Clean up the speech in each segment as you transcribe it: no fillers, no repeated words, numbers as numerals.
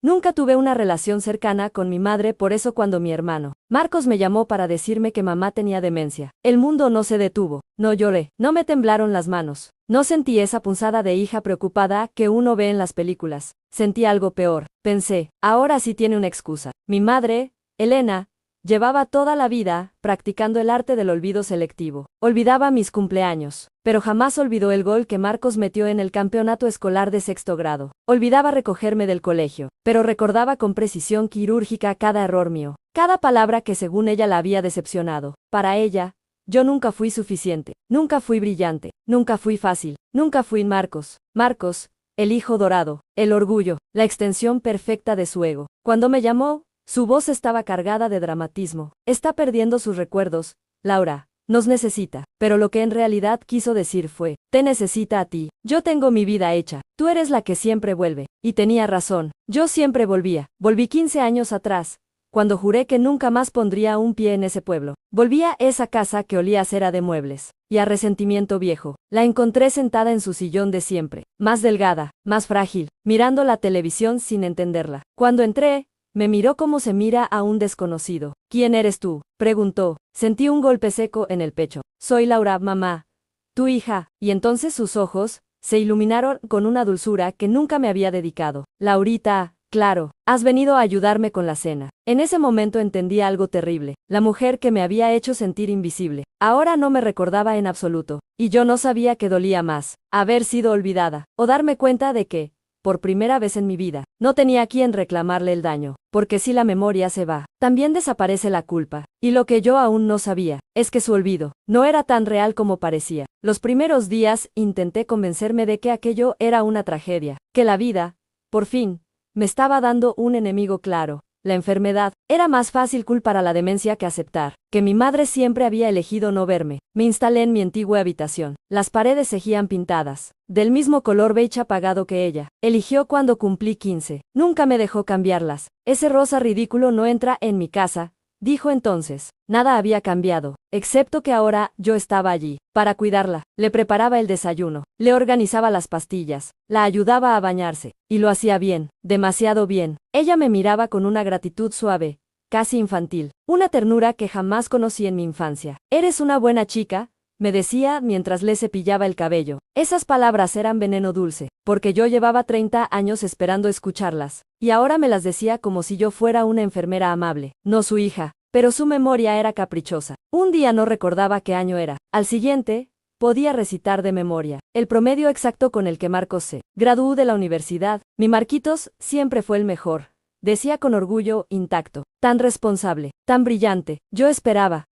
Nunca tuve una relación cercana con mi madre, por eso cuando mi hermano Marcos me llamó para decirme que mamá tenía demencia, el mundo no se detuvo. No lloré, no me temblaron las manos. No sentí esa punzada de hija preocupada que uno ve en las películas. Sentí algo peor. Pensé, ahora sí tiene una excusa. Mi madre, Elena, llevaba toda la vida practicando el arte del olvido selectivo. Olvidaba mis cumpleaños, pero jamás olvidó el gol que Marcos metió en el campeonato escolar de sexto grado. Olvidaba recogerme del colegio, pero recordaba con precisión quirúrgica cada error mío, cada palabra que según ella la había decepcionado. Para ella, yo nunca fui suficiente, nunca fui brillante, nunca fui fácil, nunca fui Marcos. Marcos, el hijo dorado, el orgullo, la extensión perfecta de su ego. Cuando me llamó, su voz estaba cargada de dramatismo. Está perdiendo sus recuerdos, Laura. Nos necesita. Pero lo que en realidad quiso decir fue, te necesita a ti. Yo tengo mi vida hecha. Tú eres la que siempre vuelve. Y tenía razón. Yo siempre volvía. Volví 15 años atrás, cuando juré que nunca más pondría un pie en ese pueblo. Volví a esa casa que olía a cera de muebles y a resentimiento viejo. La encontré sentada en su sillón de siempre, más delgada, más frágil, mirando la televisión sin entenderla. Cuando entré, me miró como se mira a un desconocido. ¿Quién eres tú?, preguntó. Sentí un golpe seco en el pecho. Soy Laura, mamá, tu hija. Y entonces sus ojos se iluminaron con una dulzura que nunca me había dedicado. Laurita, claro, has venido a ayudarme con la cena. En ese momento entendí algo terrible. La mujer que me había hecho sentir invisible, ahora no me recordaba en absoluto. Y yo no sabía que dolía más, haber sido olvidada, o darme cuenta de que, por primera vez en mi vida, no tenía a quien reclamarle el daño, porque si la memoria se va, también desaparece la culpa. Y lo que yo aún no sabía, es que su olvido no era tan real como parecía. Los primeros días intenté convencerme de que aquello era una tragedia, que la vida, por fin, me estaba dando un enemigo claro. La enfermedad. Era más fácil culpar a la demencia que aceptar que mi madre siempre había elegido no verme. Me instalé en mi antigua habitación. Las paredes seguían pintadas, del mismo color beige apagado que ella eligió cuando cumplí 15. Nunca me dejó cambiarlas. Ese rosa ridículo no entra en mi casa, dijo entonces. Nada había cambiado, excepto que ahora yo estaba allí, para cuidarla. Le preparaba el desayuno, le organizaba las pastillas, la ayudaba a bañarse, y lo hacía bien, demasiado bien. Ella me miraba con una gratitud suave, casi infantil, una ternura que jamás conocí en mi infancia. Eres una buena chica, me decía mientras le cepillaba el cabello. Esas palabras eran veneno dulce, porque yo llevaba 30 años esperando escucharlas, y ahora me las decía como si yo fuera una enfermera amable, no su hija. Pero su memoria era caprichosa. Un día no recordaba qué año era. Al siguiente, podía recitar de memoria el promedio exacto con el que Marcos se graduó de la universidad. Mi Marquitos siempre fue el mejor, decía con orgullo intacto. Tan responsable, tan brillante. Yo esperaba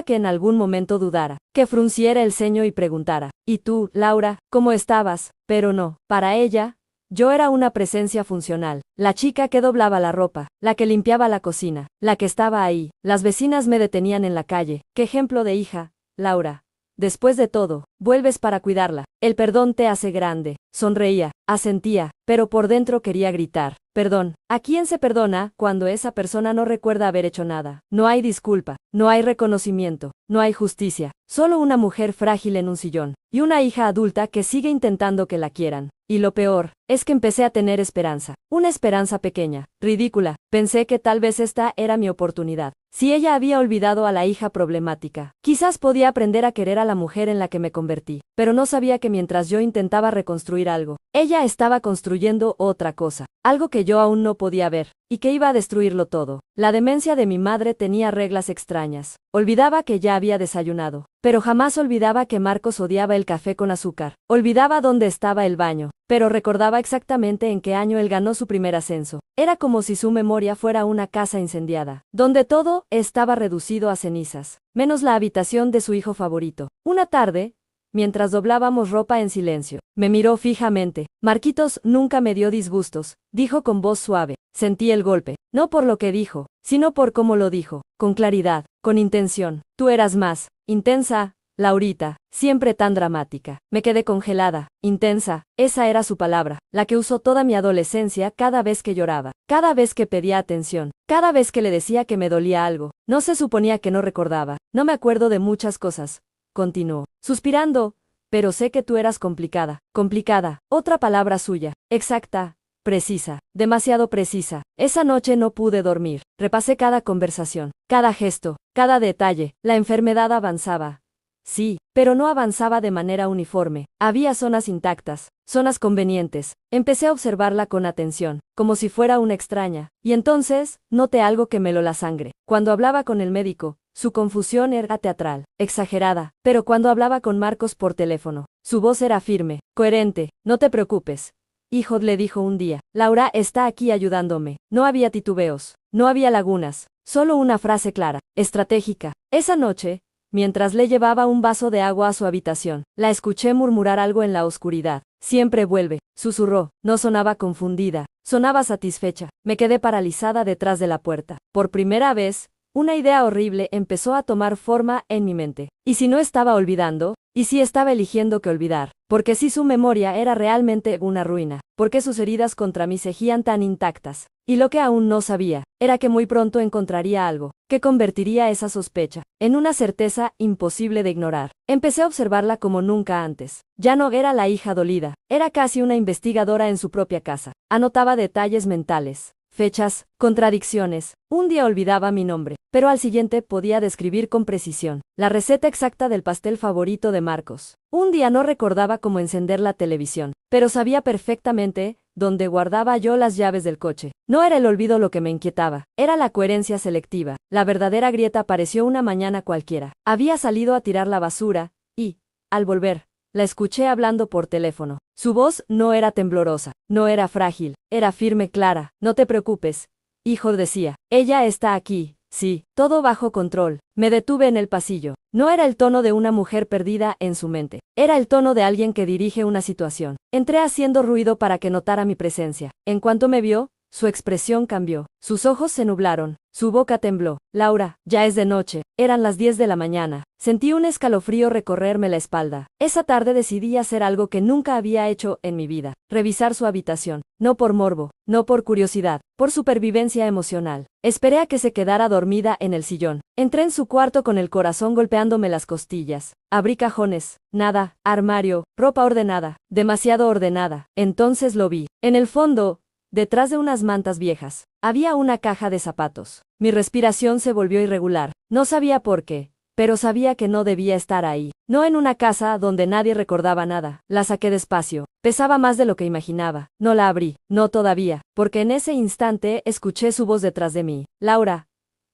que en algún momento dudara, que frunciera el ceño y preguntara, ¿y tú, Laura, cómo estabas? Pero no, para ella, yo era una presencia funcional, la chica que doblaba la ropa, la que limpiaba la cocina, la que estaba ahí. Las vecinas me detenían en la calle. ¿Qué ejemplo de hija, Laura? Después de todo, vuelves para cuidarla. El perdón te hace grande. Sonreía, asentía, pero por dentro quería gritar. Perdón. ¿A quién se perdona cuando esa persona no recuerda haber hecho nada? No hay disculpa, no hay reconocimiento, no hay justicia. Solo una mujer frágil en un sillón, y una hija adulta que sigue intentando que la quieran. Y lo peor, es que empecé a tener esperanza. Una esperanza pequeña, ridícula. Pensé que tal vez esta era mi oportunidad. Si ella había olvidado a la hija problemática, quizás podía aprender a querer a la mujer en la que me convertí. Pero no sabía que mientras yo intentaba reconstruir algo, ella estaba construyendo otra cosa, algo que yo aún no podía ver, y que iba a destruirlo todo. La demencia de mi madre tenía reglas extrañas. Olvidaba que ya había desayunado, pero jamás olvidaba que Marcos odiaba el café con azúcar. Olvidaba dónde estaba el baño, pero recordaba exactamente en qué año él ganó su primer ascenso. Era como si su memoria fuera una casa incendiada, donde todo estaba reducido a cenizas, menos la habitación de su hijo favorito. Una tarde, mientras doblábamos ropa en silencio, me miró fijamente. Marquitos nunca me dio disgustos, dijo con voz suave. Sentí el golpe, no por lo que dijo, sino por cómo lo dijo, con claridad, con intención. Tú eras más intensa, Laurita, siempre tan dramática. Me quedé congelada. Intensa, esa era su palabra, la que usó toda mi adolescencia cada vez que lloraba, cada vez que pedía atención, cada vez que le decía que me dolía algo. No se suponía que no recordaba. No me acuerdo de muchas cosas, continuó, suspirando, pero sé que tú eras complicada. Complicada, otra palabra suya. Exacta, precisa, demasiado precisa. Esa noche no pude dormir. Repasé cada conversación, cada gesto, cada detalle. La enfermedad avanzaba. Sí, pero no avanzaba de manera uniforme. Había zonas intactas, zonas convenientes. Empecé a observarla con atención, como si fuera una extraña. Y entonces, noté algo que me heló la sangre. Cuando hablaba con el médico, su confusión era teatral, exagerada, pero cuando hablaba con Marcos por teléfono, su voz era firme, coherente. No te preocupes, hijo, le dijo un día. Laura está aquí ayudándome. No había titubeos, no había lagunas, solo una frase clara, estratégica. Esa noche, mientras le llevaba un vaso de agua a su habitación, la escuché murmurar algo en la oscuridad. Siempre vuelve, susurró. No sonaba confundida, sonaba satisfecha. Me quedé paralizada detrás de la puerta. Por primera vez, una idea horrible empezó a tomar forma en mi mente. ¿Y si no estaba olvidando? ¿Y si estaba eligiendo que olvidar? Porque si su memoria era realmente una ruina, ¿por qué sus heridas contra mí seguían tan intactas? Y lo que aún no sabía, era que muy pronto encontraría algo, que convertiría esa sospecha en una certeza imposible de ignorar. Empecé a observarla como nunca antes. Ya no era la hija dolida, era casi una investigadora en su propia casa. Anotaba detalles mentales, fechas, contradicciones. Un día olvidaba mi nombre, pero al siguiente podía describir con precisión la receta exacta del pastel favorito de Marcos. Un día no recordaba cómo encender la televisión, pero sabía perfectamente dónde guardaba yo las llaves del coche. No era el olvido lo que me inquietaba, era la coherencia selectiva. La verdadera grieta apareció una mañana cualquiera. Había salido a tirar la basura, y, al volver, la escuché hablando por teléfono. Su voz no era temblorosa, no era frágil, era firme, clara. No te preocupes, hijo, decía. Ella está aquí. Sí, todo bajo control. Me detuve en el pasillo. No era el tono de una mujer perdida en su mente. Era el tono de alguien que dirige una situación. Entré haciendo ruido para que notara mi presencia. En cuanto me vio, su expresión cambió. Sus ojos se nublaron. Su boca tembló. Laura, ya es de noche. Eran las 10 de la mañana. Sentí un escalofrío recorrerme la espalda. Esa tarde decidí hacer algo que nunca había hecho en mi vida. Revisar su habitación. No por morbo, no por curiosidad, por supervivencia emocional. Esperé a que se quedara dormida en el sillón. Entré en su cuarto con el corazón golpeándome las costillas. Abrí cajones. Nada. Armario. Ropa ordenada. Demasiado ordenada. Entonces lo vi. En el fondo, detrás de unas mantas viejas, había una caja de zapatos. Mi respiración se volvió irregular. No sabía por qué, pero sabía que no debía estar ahí. No en una casa donde nadie recordaba nada. La saqué despacio. Pesaba más de lo que imaginaba. No la abrí. No todavía, porque en ese instante escuché su voz detrás de mí. Laura,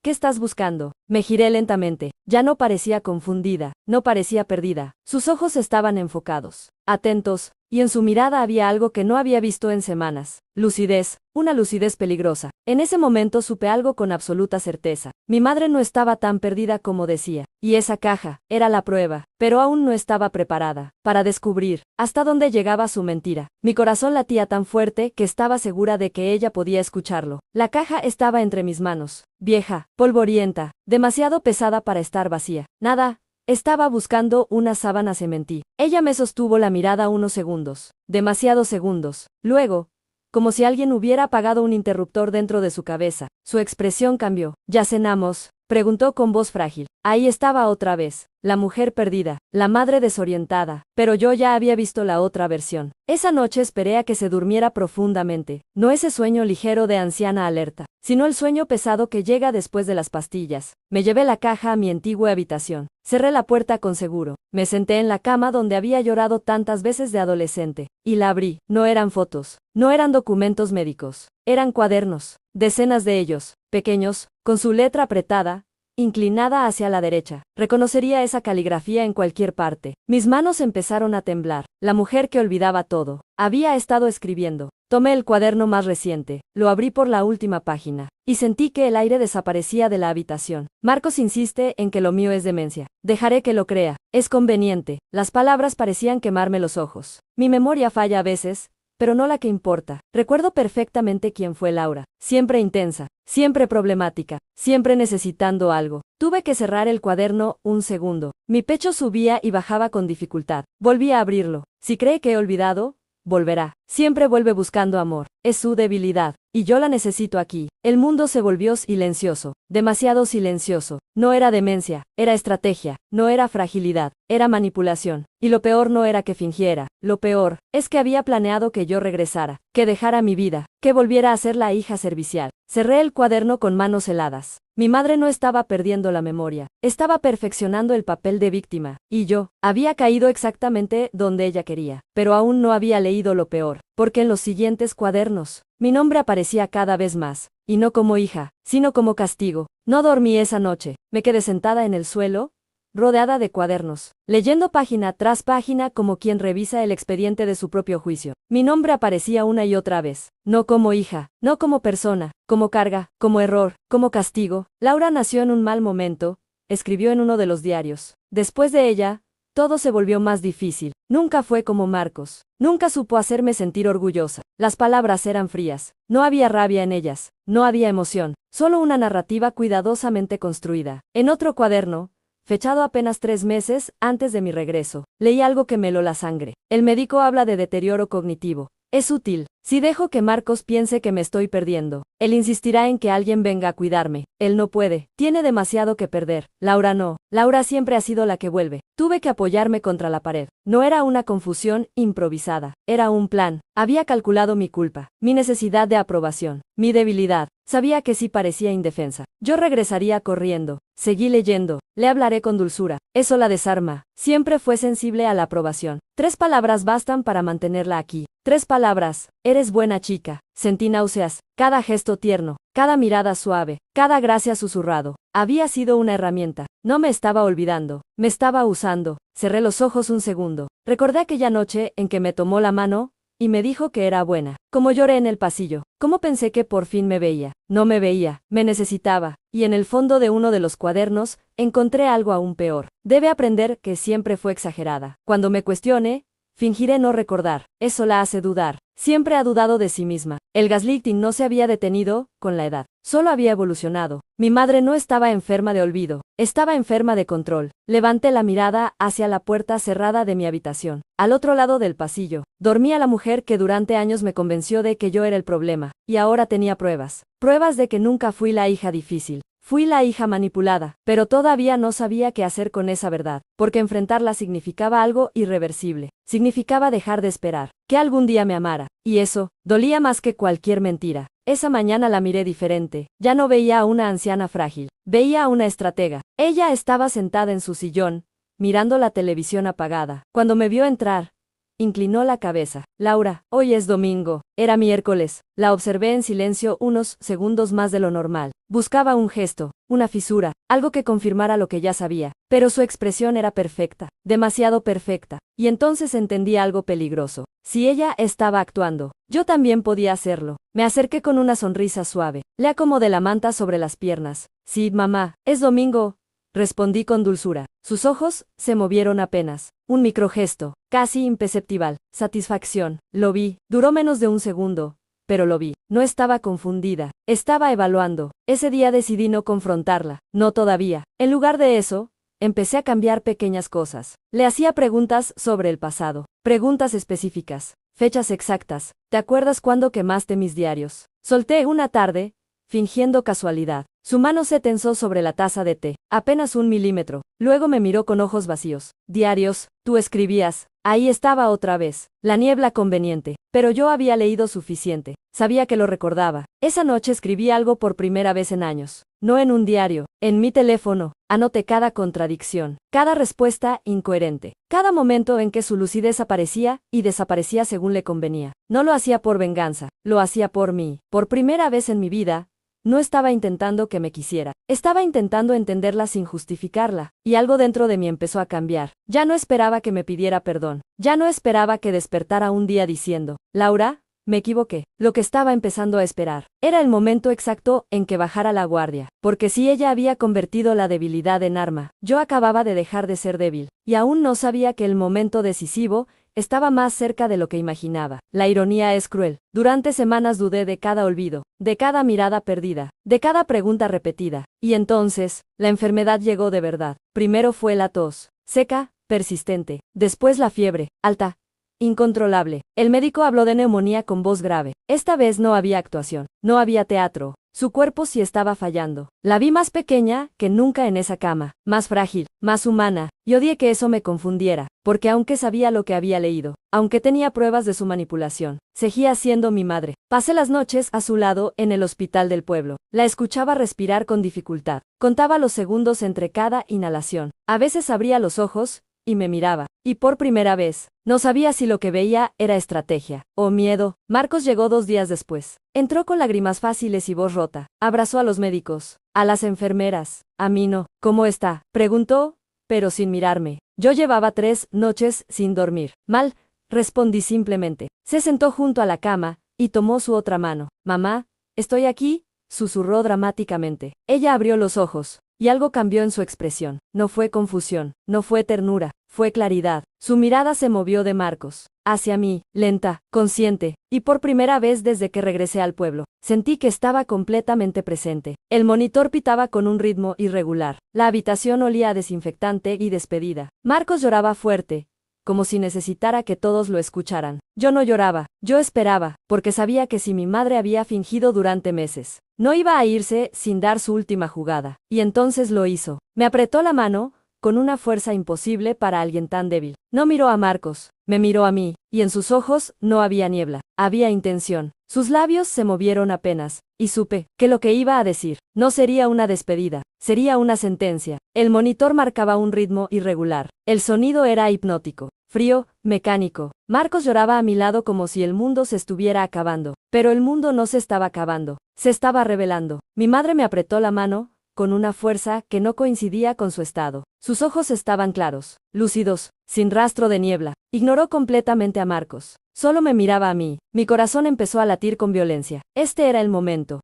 ¿qué estás buscando? Me giré lentamente. Ya no parecía confundida, no parecía perdida. Sus ojos estaban enfocados, atentos, y en su mirada había algo que no había visto en semanas. Lucidez, una lucidez peligrosa. En ese momento supe algo con absoluta certeza. Mi madre no estaba tan perdida como decía, y esa caja era la prueba, pero aún no estaba preparada para descubrir hasta dónde llegaba su mentira. Mi corazón latía tan fuerte que estaba segura de que ella podía escucharlo. La caja estaba entre mis manos, vieja, polvorienta, demasiado pesada para estar vacía. Nada. Estaba buscando una sábana, cementí. Ella me sostuvo la mirada unos segundos, demasiados segundos. Luego, como si alguien hubiera apagado un interruptor dentro de su cabeza, su expresión cambió. ¿Ya cenamos?, preguntó con voz frágil. Ahí estaba otra vez, la mujer perdida, la madre desorientada, pero yo ya había visto la otra versión. Esa noche esperé a que se durmiera profundamente, no ese sueño ligero de anciana alerta, sino el sueño pesado que llega después de las pastillas. Me llevé la caja a mi antigua habitación, cerré la puerta con seguro, me senté en la cama donde había llorado tantas veces de adolescente, y la abrí. No eran fotos, no eran documentos médicos, eran cuadernos, decenas de ellos, pequeños, con su letra apretada, inclinada hacia la derecha. Reconocería esa caligrafía en cualquier parte. Mis manos empezaron a temblar. La mujer que olvidaba todo había estado escribiendo. Tomé el cuaderno más reciente, lo abrí por la última página, y sentí que el aire desaparecía de la habitación. Marcos insiste en que lo mío es demencia. Dejaré que lo crea. Es conveniente. Las palabras parecían quemarme los ojos. Mi memoria falla a veces, pero no la que importa. Recuerdo perfectamente quién fue Laura. Siempre intensa, siempre problemática, siempre necesitando algo. Tuve que cerrar el cuaderno un segundo. Mi pecho subía y bajaba con dificultad. Volví a abrirlo. Si cree que he olvidado, volverá. Siempre vuelve buscando amor. Es su debilidad. Y yo la necesito aquí. El mundo se volvió silencioso. Demasiado silencioso. No era demencia. Era estrategia. No era fragilidad. Era manipulación. Y lo peor no era que fingiera. Lo peor es que había planeado que yo regresara. Que dejara mi vida. Que volviera a ser la hija servicial. Cerré el cuaderno con manos heladas. Mi madre no estaba perdiendo la memoria. Estaba perfeccionando el papel de víctima. Y yo había caído exactamente donde ella quería. Pero aún no había leído lo peor. Porque en los siguientes cuadernos, mi nombre aparecía cada vez más. Y no como hija, sino como castigo. No dormí esa noche. Me quedé sentada en el suelo, rodeada de cuadernos, leyendo página tras página como quien revisa el expediente de su propio juicio. Mi nombre aparecía una y otra vez. No como hija, no como persona, como carga, como error, como castigo. Laura nació en un mal momento, escribió en uno de los diarios. Después de ella, todo se volvió más difícil. Nunca fue como Marcos. Nunca supo hacerme sentir orgullosa. Las palabras eran frías. No había rabia en ellas. No había emoción. Solo una narrativa cuidadosamente construida. En otro cuaderno, fechado apenas 3 meses antes de mi regreso, leí algo que me heló la sangre. El médico habla de deterioro cognitivo. Es útil. Si dejo que Marcos piense que me estoy perdiendo, él insistirá en que alguien venga a cuidarme. Él no puede. Tiene demasiado que perder. Laura no. Laura siempre ha sido la que vuelve. Tuve que apoyarme contra la pared. No era una confusión improvisada. Era un plan. Había calculado mi culpa, mi necesidad de aprobación, mi debilidad. Sabía que sí parecía indefensa. Yo regresaría corriendo. Seguí leyendo. Le hablaré con dulzura. Eso la desarma. Siempre fue sensible a la aprobación. 3 palabras bastan para mantenerla aquí. 3 palabras. Eres buena chica. Sentí náuseas. Cada gesto tierno. Cada mirada suave. Cada gracia susurrado. Había sido una herramienta. No me estaba olvidando. Me estaba usando. Cerré los ojos un segundo. Recordé aquella noche en que me tomó la mano y me dijo que era buena. Cómo lloré en el pasillo. Cómo pensé que por fin me veía. No me veía. Me necesitaba. Y en el fondo de uno de los cuadernos, encontré algo aún peor. Debe aprender que siempre fue exagerada. Cuando me cuestione, fingiré no recordar. Eso la hace dudar. Siempre ha dudado de sí misma. El gaslighting no se había detenido con la edad. Solo había evolucionado. Mi madre no estaba enferma de olvido. Estaba enferma de control. Levanté la mirada hacia la puerta cerrada de mi habitación. Al otro lado del pasillo, dormía la mujer que durante años me convenció de que yo era el problema. Y ahora tenía pruebas. Pruebas de que nunca fui la hija difícil. Fui la hija manipulada, pero todavía no sabía qué hacer con esa verdad, porque enfrentarla significaba algo irreversible. Significaba dejar de esperar, que algún día me amara. Y eso, dolía más que cualquier mentira. Esa mañana la miré diferente. Ya no veía a una anciana frágil. Veía a una estratega. Ella estaba sentada en su sillón, mirando la televisión apagada. Cuando me vio entrar, inclinó la cabeza. Laura, hoy es domingo. Era miércoles. La observé en silencio unos segundos más de lo normal. Buscaba un gesto, una fisura, algo que confirmara lo que ya sabía. Pero su expresión era perfecta, demasiado perfecta. Y entonces entendí algo peligroso. Si ella estaba actuando, yo también podía hacerlo. Me acerqué con una sonrisa suave. Le acomodé la manta sobre las piernas. Sí, mamá, es domingo. Respondí con dulzura. Sus ojos se movieron apenas. Un microgesto, casi imperceptible. Satisfacción. Lo vi. Duró menos de un segundo, pero lo vi. No estaba confundida. Estaba evaluando. Ese día decidí no confrontarla. No todavía. En lugar de eso, empecé a cambiar pequeñas cosas. Le hacía preguntas sobre el pasado. Preguntas específicas. Fechas exactas. ¿Te acuerdas cuándo quemaste mis diarios? Solté una tarde, fingiendo casualidad. Su mano se tensó sobre la taza de té, apenas 1 milímetro. Luego me miró con ojos vacíos. Diarios, tú escribías. Ahí estaba otra vez. La niebla conveniente. Pero yo había leído suficiente. Sabía que lo recordaba. Esa noche escribí algo por primera vez en años. No en un diario, en mi teléfono. Anoté cada contradicción, cada respuesta incoherente, cada momento en que su lucidez aparecía y desaparecía según le convenía. No lo hacía por venganza, lo hacía por mí. Por primera vez en mi vida, no estaba intentando que me quisiera. Estaba intentando entenderla sin justificarla, y algo dentro de mí empezó a cambiar. Ya no esperaba que me pidiera perdón. Ya no esperaba que despertara un día diciendo, Laura, me equivoqué. Lo que estaba empezando a esperar era el momento exacto en que bajara la guardia, porque si ella había convertido la debilidad en arma, yo acababa de dejar de ser débil, y aún no sabía que el momento decisivo estaba más cerca de lo que imaginaba. La ironía es cruel. Durante semanas dudé de cada olvido, de cada mirada perdida, de cada pregunta repetida, y entonces, la enfermedad llegó de verdad. Primero fue la tos, seca, persistente, después la fiebre, alta, incontrolable. El médico habló de neumonía con voz grave. Esta vez no había actuación, no había teatro. Su cuerpo sí estaba fallando. La vi más pequeña que nunca en esa cama, más frágil, más humana, y odié que eso me confundiera, porque aunque sabía lo que había leído, aunque tenía pruebas de su manipulación, seguía siendo mi madre. Pasé las noches a su lado en el hospital del pueblo. La escuchaba respirar con dificultad. Contaba los segundos entre cada inhalación. A veces abría los ojos y me miraba. Y por primera vez, no sabía si lo que veía era estrategia o miedo. Marcos llegó 2 días después. Entró con lágrimas fáciles y voz rota. Abrazó a los médicos, a las enfermeras. A mí no. ¿Cómo está?, preguntó, pero sin mirarme. Yo llevaba 3 noches sin dormir. Mal, respondí simplemente. Se sentó junto a la cama y tomó su otra mano. Mamá, ¿estoy aquí?, susurró dramáticamente. Ella abrió los ojos. Y algo cambió en su expresión. No fue confusión, no fue ternura, fue claridad. Su mirada se movió de Marcos hacia mí, lenta, consciente, y por primera vez desde que regresé al pueblo, sentí que estaba completamente presente. El monitor pitaba con un ritmo irregular. La habitación olía a desinfectante y despedida. Marcos lloraba fuerte, como si necesitara que todos lo escucharan. Yo no lloraba, yo esperaba, porque sabía que si mi madre había fingido durante meses, no iba a irse sin dar su última jugada. Y entonces lo hizo. Me apretó la mano, con una fuerza imposible para alguien tan débil. No miró a Marcos, me miró a mí, y en sus ojos no había niebla, había intención. Sus labios se movieron apenas, y supe que lo que iba a decir no sería una despedida, sería una sentencia. El monitor marcaba un ritmo irregular. El sonido era hipnótico, frío, mecánico. Marcos lloraba a mi lado como si el mundo se estuviera acabando. Pero el mundo no se estaba acabando, se estaba revelando. Mi madre me apretó la mano, con una fuerza que no coincidía con su estado. Sus ojos estaban claros, lúcidos, sin rastro de niebla. Ignoró completamente a Marcos. Solo me miraba a mí. Mi corazón empezó a latir con violencia. Este era el momento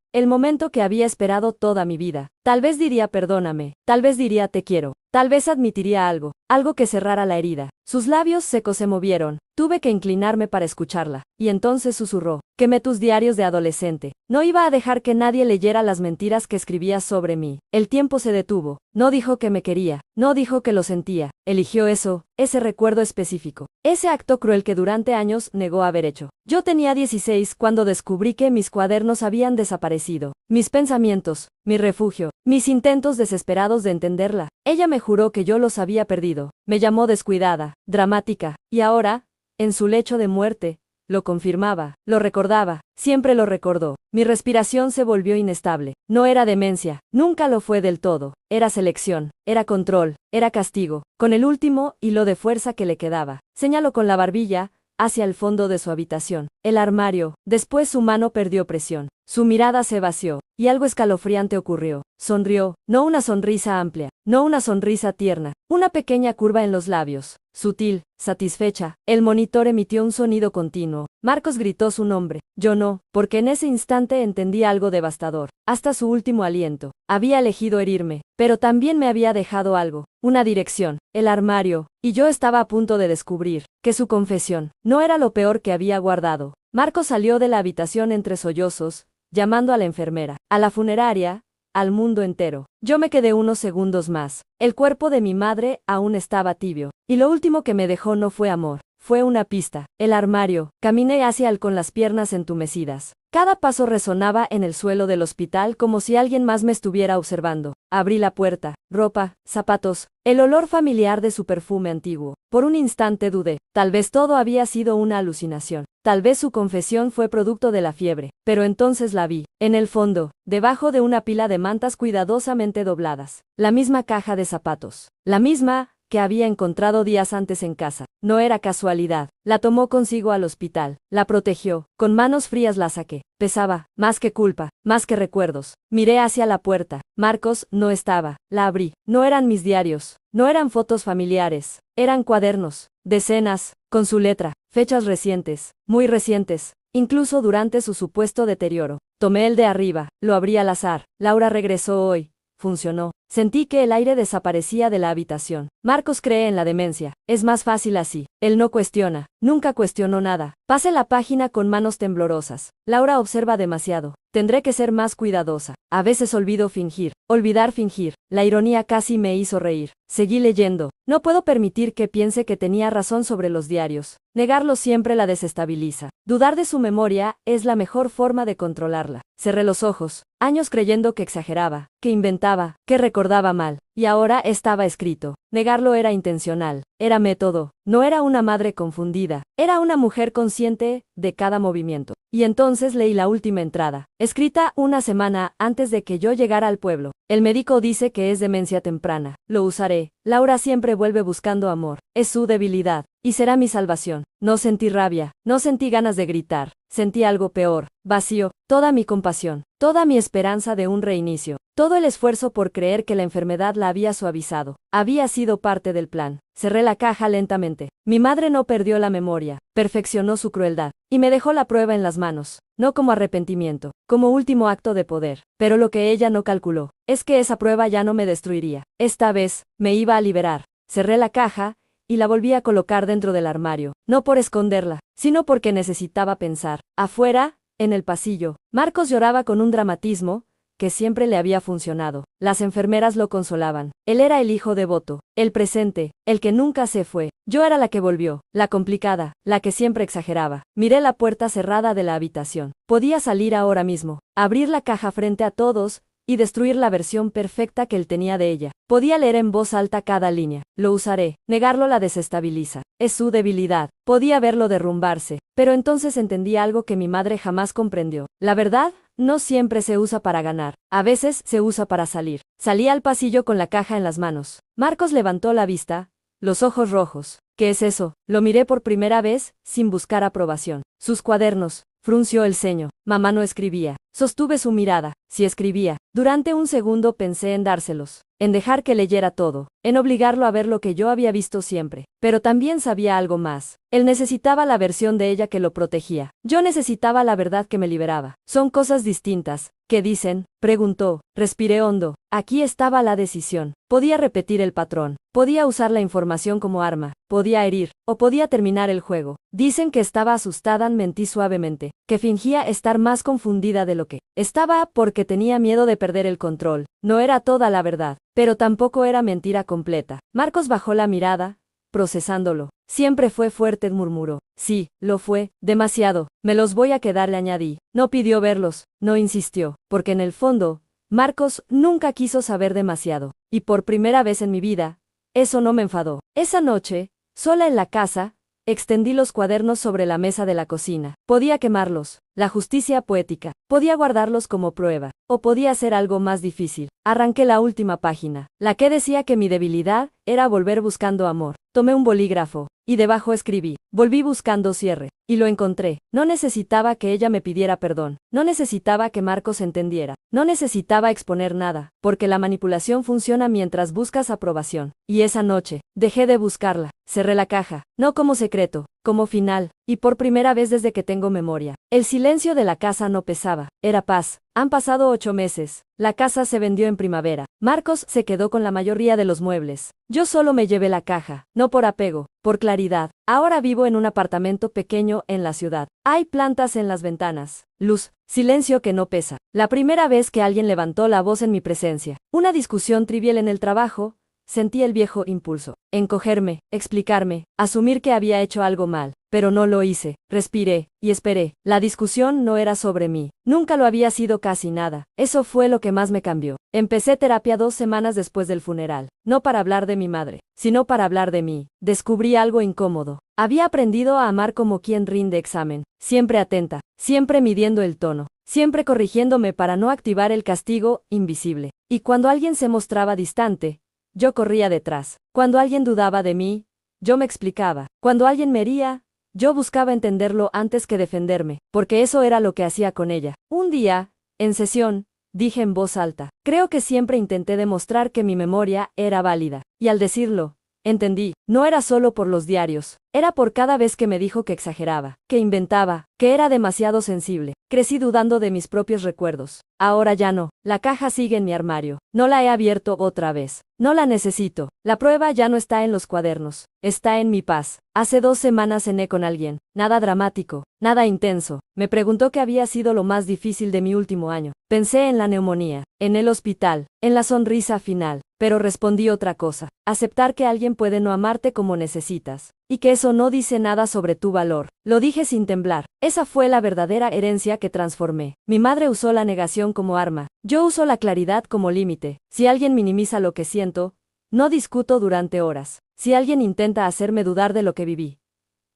que había esperado toda mi vida. Tal vez diría perdóname, tal vez diría te quiero, tal vez admitiría algo que cerrara la herida. Sus labios secos se movieron. Tuve que inclinarme para escucharla. Y entonces susurró: quemé tus diarios de adolescente. No iba a dejar que nadie leyera las mentiras que escribías sobre mí. El tiempo se detuvo. No dijo que me quería, no dijo que lo sentía. Eligió ese recuerdo específico. Ese acto cruel que durante años negó haber hecho. Yo tenía 16 cuando descubrí que mis cuadernos habían desaparecido. Mis pensamientos, mi refugio, mis intentos desesperados de entenderla. Ella me juró que yo los había perdido. Me llamó descuidada, dramática, y ahora, en su lecho de muerte, lo confirmaba, lo recordaba, siempre lo recordó. Mi respiración se volvió inestable. No era demencia, nunca lo fue del todo. Era selección, era control, era castigo. Con el último hilo de fuerza que le quedaba, señaló con la barbilla hacia el fondo de su habitación, el armario. Después su mano perdió presión. Su mirada se vació, y algo escalofriante ocurrió. Sonrió, no una sonrisa amplia, no una sonrisa tierna, una pequeña curva en los labios, sutil, satisfecha. El monitor emitió un sonido continuo. Marcos gritó su nombre. Yo no, porque en ese instante entendí algo devastador. Hasta su último aliento. Había elegido herirme, pero también me había dejado algo, una dirección, el armario, y yo estaba a punto de descubrir que su confesión no era lo peor que había guardado. Marcos salió de la habitación entre sollozos, llamando a la enfermera, a la funeraria, al mundo entero. Yo me quedé unos segundos más. El cuerpo de mi madre aún estaba tibio, y lo último que me dejó no fue amor, fue una pista. El armario. Caminé hacia él con las piernas entumecidas. Cada paso resonaba en el suelo del hospital como si alguien más me estuviera observando. Abrí la puerta, ropa, zapatos, el olor familiar de su perfume antiguo. Por un instante dudé. Tal vez todo había sido una alucinación. Tal vez su confesión fue producto de la fiebre. Pero entonces la vi. En el fondo, debajo de una pila de mantas cuidadosamente dobladas. La misma caja de zapatos. La misma que había encontrado días antes en casa. No era casualidad. La tomó consigo al hospital. La protegió. Con manos frías la saqué. Pesaba, más que culpa, más que recuerdos. Miré hacia la puerta. Marcos no estaba. La abrí. No eran mis diarios. No eran fotos familiares. Eran cuadernos. Decenas, con su letra. Fechas recientes. Muy recientes. Incluso durante su supuesto deterioro. Tomé el de arriba. Lo abrí al azar. Laura regresó hoy. Funcionó. Sentí que el aire desaparecía de la habitación. Marcos cree en la demencia. Es más fácil así. Él no cuestiona. Nunca cuestionó nada. Pase la página con manos temblorosas. Laura observa demasiado. Tendré que ser más cuidadosa. A veces olvido fingir. Olvidar fingir. La ironía casi me hizo reír. Seguí leyendo. No puedo permitir que piense que tenía razón sobre los diarios. Negarlo siempre la desestabiliza. Dudar de su memoria es la mejor forma de controlarla. Cerré los ojos. Años creyendo que exageraba, que inventaba, que recordaba mal. Y ahora estaba escrito. Negarlo era intencional. Era método. No era una madre confundida. Era una mujer consciente de cada movimiento. Y entonces leí la última entrada, escrita una semana antes de que yo llegara al pueblo. El médico dice que es demencia temprana. Lo usaré. Laura siempre vuelve buscando amor. Es su debilidad. Y será mi salvación. No sentí rabia. No sentí ganas de gritar. Sentí algo peor. Vacío. Toda mi compasión. Toda mi esperanza de un reinicio. Todo el esfuerzo por creer que la enfermedad la había suavizado. Había sido parte del plan. Cerré la caja lentamente. Mi madre no perdió la memoria. Perfeccionó su crueldad. Y me dejó la prueba en las manos. No como arrepentimiento. Como último acto de poder. Pero lo que ella no calculó es que esa prueba ya no me destruiría. Esta vez, me iba a liberar. Cerré la caja y la volví a colocar dentro del armario. No por esconderla, sino porque necesitaba pensar. Afuera, en el pasillo, Marcos lloraba con un dramatismo que siempre le había funcionado. Las enfermeras lo consolaban. Él era el hijo devoto, el presente, el que nunca se fue. Yo era la que volvió, la complicada, la que siempre exageraba. Miré la puerta cerrada de la habitación. Podía salir ahora mismo, abrir la caja frente a todos y destruir la versión perfecta que él tenía de ella. Podía leer en voz alta cada línea. Lo usaré. Negarlo la desestabiliza. Es su debilidad. Podía verlo derrumbarse. Pero entonces entendí algo que mi madre jamás comprendió. La verdad no siempre se usa para ganar. A veces se usa para salir. Salí al pasillo con la caja en las manos. Marcos levantó la vista, los ojos rojos. ¿Qué es eso? Lo miré por primera vez, sin buscar aprobación. Sus cuadernos. Frunció el ceño. Mamá no escribía. Sostuve su mirada. Sí escribía. Durante un segundo pensé en dárselos, en dejar que leyera todo, en obligarlo a ver lo que yo había visto siempre. Pero también sabía algo más. Él necesitaba la versión de ella que lo protegía. Yo necesitaba la verdad que me liberaba. Son cosas distintas. ¿Qué dicen? Preguntó. Respiré hondo. Aquí estaba la decisión. Podía repetir el patrón. Podía usar la información como arma. Podía herir. O podía terminar el juego. Dicen que estaba asustada, mentí suavemente. Que fingía estar más confundida de lo que estaba porque tenía miedo de perder el control. No era toda la verdad. Pero tampoco era mentira completa. Marcos bajó la mirada, procesándolo. Siempre fue fuerte, murmuró. Sí, lo fue, demasiado. Me los voy a quedar, le añadí. No pidió verlos, no insistió, porque en el fondo, Marcos nunca quiso saber demasiado. Y por primera vez en mi vida, eso no me enfadó. Esa noche, sola en la casa, extendí los cuadernos sobre la mesa de la cocina. Podía quemarlos. La justicia poética. Podía guardarlos como prueba. O podía hacer algo más difícil. Arranqué la última página, la que decía que mi debilidad era volver buscando amor. Tomé un bolígrafo, y debajo escribí. Volví buscando cierre. Y lo encontré. No necesitaba que ella me pidiera perdón. No necesitaba que Marcos entendiera. No necesitaba exponer nada, porque la manipulación funciona mientras buscas aprobación. Y esa noche, dejé de buscarla. Cerré la caja, no como secreto, como final, y por primera vez desde que tengo memoria. El silencio de la casa no pesaba, era paz. Han pasado 8 meses. La casa se vendió en primavera. Marcos se quedó con la mayoría de los muebles. Yo solo me llevé la caja, no por apego, por claridad. Ahora vivo en un apartamento pequeño en la ciudad. Hay plantas en las ventanas. Luz, silencio que no pesa. La primera vez que alguien levantó la voz en mi presencia. Una discusión trivial en el trabajo. Sentí el viejo impulso. Encogerme, explicarme, asumir que había hecho algo mal. Pero no lo hice. Respiré, y esperé. La discusión no era sobre mí. Nunca lo había sido casi nada. Eso fue lo que más me cambió. Empecé terapia 2 semanas después del funeral. No para hablar de mi madre, sino para hablar de mí. Descubrí algo incómodo. Había aprendido a amar como quien rinde examen. Siempre atenta, siempre midiendo el tono, siempre corrigiéndome para no activar el castigo invisible. Y cuando alguien se mostraba distante, yo corría detrás. Cuando alguien dudaba de mí, yo me explicaba. Cuando alguien me hería, yo buscaba entenderlo antes que defenderme, porque eso era lo que hacía con ella. Un día, en sesión, dije en voz alta, creo que siempre intenté demostrar que mi memoria era válida. Y al decirlo, Entendí, no era solo por los diarios, era por cada vez que me dijo que exageraba, que inventaba, que era demasiado sensible. Crecí dudando de mis propios recuerdos. Ahora ya no, la caja sigue en mi armario. No la he abierto otra vez. No la necesito. La prueba ya no está en los cuadernos. Está en mi paz. Hace 2 semanas cené con alguien. Nada dramático, nada intenso. Me preguntó qué había sido lo más difícil de mi último año. Pensé en la neumonía, en el hospital, en la sonrisa final. Pero respondí otra cosa. Aceptar que alguien puede no amarte como necesitas. Y que eso no dice nada sobre tu valor. Lo dije sin temblar. Esa fue la verdadera herencia que transformé. Mi madre usó la negación como arma. Yo uso la claridad como límite. Si alguien minimiza lo que siento, no discuto durante horas. Si alguien intenta hacerme dudar de lo que viví,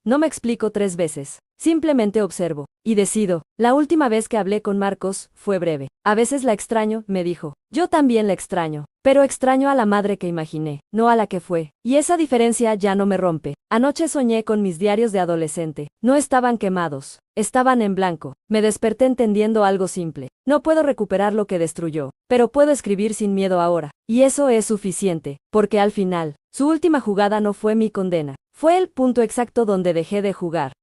no me explico 3 veces. Simplemente observo. Y decido. La última vez que hablé con Marcos fue breve. A veces la extraño, me dijo. Yo también la extraño. Pero extraño a la madre que imaginé, no a la que fue. Y esa diferencia ya no me rompe. Anoche soñé con mis diarios de adolescente. No estaban quemados. Estaban en blanco. Me desperté entendiendo algo simple. No puedo recuperar lo que destruyó. Pero puedo escribir sin miedo ahora. Y eso es suficiente. Porque al final, su última jugada no fue mi condena. Fue el punto exacto donde dejé de jugar.